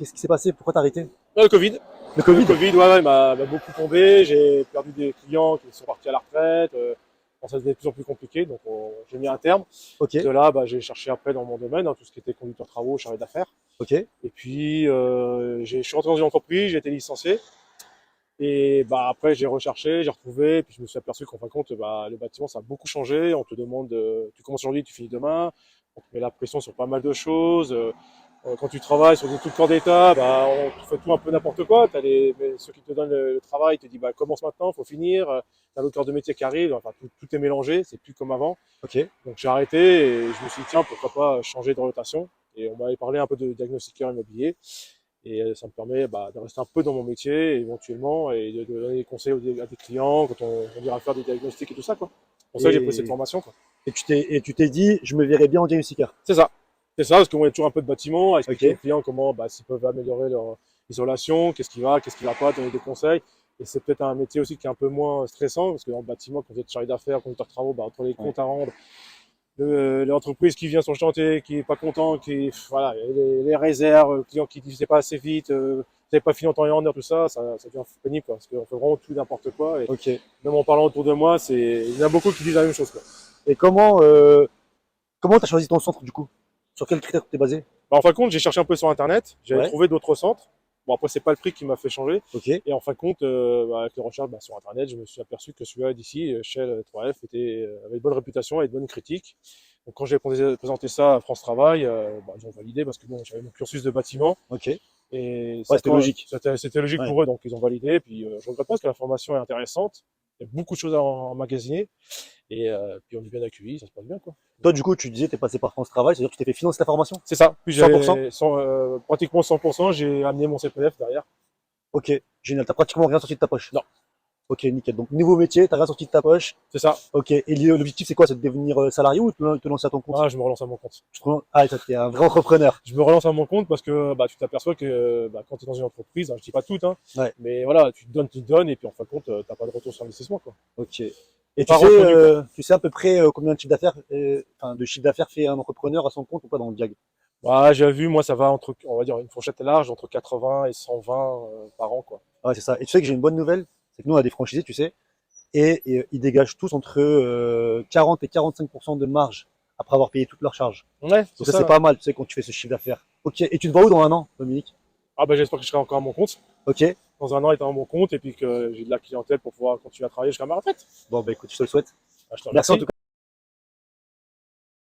Qu'est-ce qui s'est passé? Pourquoi t'as arrêté? Le Covid. Le Le Covid? Covid, ouais, m'a beaucoup tombé. J'ai perdu des clients qui sont partis à la retraite. Bon, ça devenait de plus en plus compliqué, donc j'ai mis un terme. Ok, De là, j'ai cherché après dans mon domaine, hein, tout ce qui était conducteur travaux, chargé d'affaires. ok. Et puis, je suis rentré dans une entreprise, j'ai été licencié. Et après, j'ai recherché, j'ai retrouvé, et puis je me suis aperçu qu'en fin de compte, le bâtiment, ça a beaucoup changé. On te demande, tu commences aujourd'hui, tu finis demain. On te met la pression sur pas mal de choses. Quand tu travailles sur des trucs corps d'état, on te fait tout un peu n'importe quoi. Ceux qui te donnent le travail te disent, commence maintenant, faut finir. T'as l'autre cœur de métier qui arrive. Enfin, tout est mélangé, c'est plus comme avant. Ok. Donc j'ai arrêté et je me suis dit, tiens, pourquoi pas changer de rotation. Et on m'avait parlé un peu de diagnostiqueur immobilier. Et ça me permet de rester un peu dans mon métier éventuellement et de donner des conseils à des clients quand on ira faire des diagnostics et tout ça, quoi. C'est pour ça que j'ai pris cette Et, formation, quoi. et tu t'es dit, je me verrais bien en diagnostiqueur. C'est ça. C'est ça, parce qu'on a toujours un peu de bâtiment, à expliquer aux Ok. clients comment s'ils peuvent améliorer leur isolation, qu'est-ce qui va pas, donner des conseils. Et c'est peut-être un métier aussi qui est un peu moins stressant, parce que dans le bâtiment, quand vous êtes chargé d'affaires, conducteur de travaux, entre les Ouais. comptes à rendre, l'entreprise qui vient sur le chantier, qui est pas content, voilà, les réserves, le client qui dit c'est pas assez vite, vous n'avez pas fini en temps et en heure, tout ça, ça devient pénible, quoi, parce qu'on fait vraiment tout n'importe quoi. Et Ok. même en parlant autour de moi, il y en a beaucoup qui disent la même chose, quoi. Et comment t'as choisi ton centre du coup? Sur quel critère tu t'es basé? En fin de compte, j'ai cherché un peu sur Internet, j'avais Ouais. trouvé d'autres centres. Bon, après, c'est pas le prix qui m'a fait changer. Ok. Et en fin de compte, avec les recherches sur Internet, je me suis aperçu que celui-là d'ici, Shell 3F, avait une bonne réputation et de bonnes critiques. Donc, quand j'ai présenté ça à France Travail, ils ont validé parce que bon, j'avais mon cursus de bâtiment Ok. et Ouais, c'était logique. c'était logique Ouais. pour eux, donc ils ont validé. Et puis, je regrette pas parce que la formation est intéressante. Il y a beaucoup de choses à emmagasiner et puis on est bien accueillis, ça se passe bien, quoi. Toi, du coup, tu disais, t'es passé par France Travail, c'est-à-dire que tu t'es fait financer ta formation? C'est ça. Puis 100%? pratiquement 100%, j'ai amené mon CPF derrière. Ok. Génial. T'as pratiquement rien sorti de ta poche. Non, Ok, nickel. Donc, nouveau métier, t'as rien sorti de ta poche. c'est ça. Ok. Et l'objectif, c'est quoi? C'est de devenir salarié ou de te lancer à ton compte? Ah, je me relance à mon compte. Ah, ça, t'es un vrai entrepreneur. Je me relance à mon compte parce que tu t'aperçois que quand tu es dans une entreprise, je dis pas toutes, hein, Ouais. mais voilà, tu te donnes, et puis en fin de compte, t'as pas de retour sur investissement, quoi. Ok. T'es Et tu pas sais, reconnu, quoi. tu sais à peu près combien de chiffre d'affaires, enfin, de chiffre d'affaires fait un entrepreneur à son compte ou pas dans le diag? J'ai vu, moi, ça va on va dire, une fourchette large, entre 80 et 120 par an, quoi. Ouais, c'est ça. Et tu sais que j'ai une bonne nouvelle, c'est que nous, on a des franchisés, tu sais, et ils dégagent tous entre 40 et 45% de marge après avoir payé toutes leurs charges. Ouais, c'est Donc ça, c'est ça. pas mal, tu sais, quand tu fais ce chiffre d'affaires. Ok. Et tu te vois où dans un an, Dominique? Ah, j'espère que je serai encore à mon compte. Ok. Dans un an, étant à mon compte, et puis que j'ai de la clientèle pour pouvoir continuer à travailler jusqu'à ma retraite. Bon, bah écoute, je te le souhaite. Ah, je te Merci en tout remercie. cas.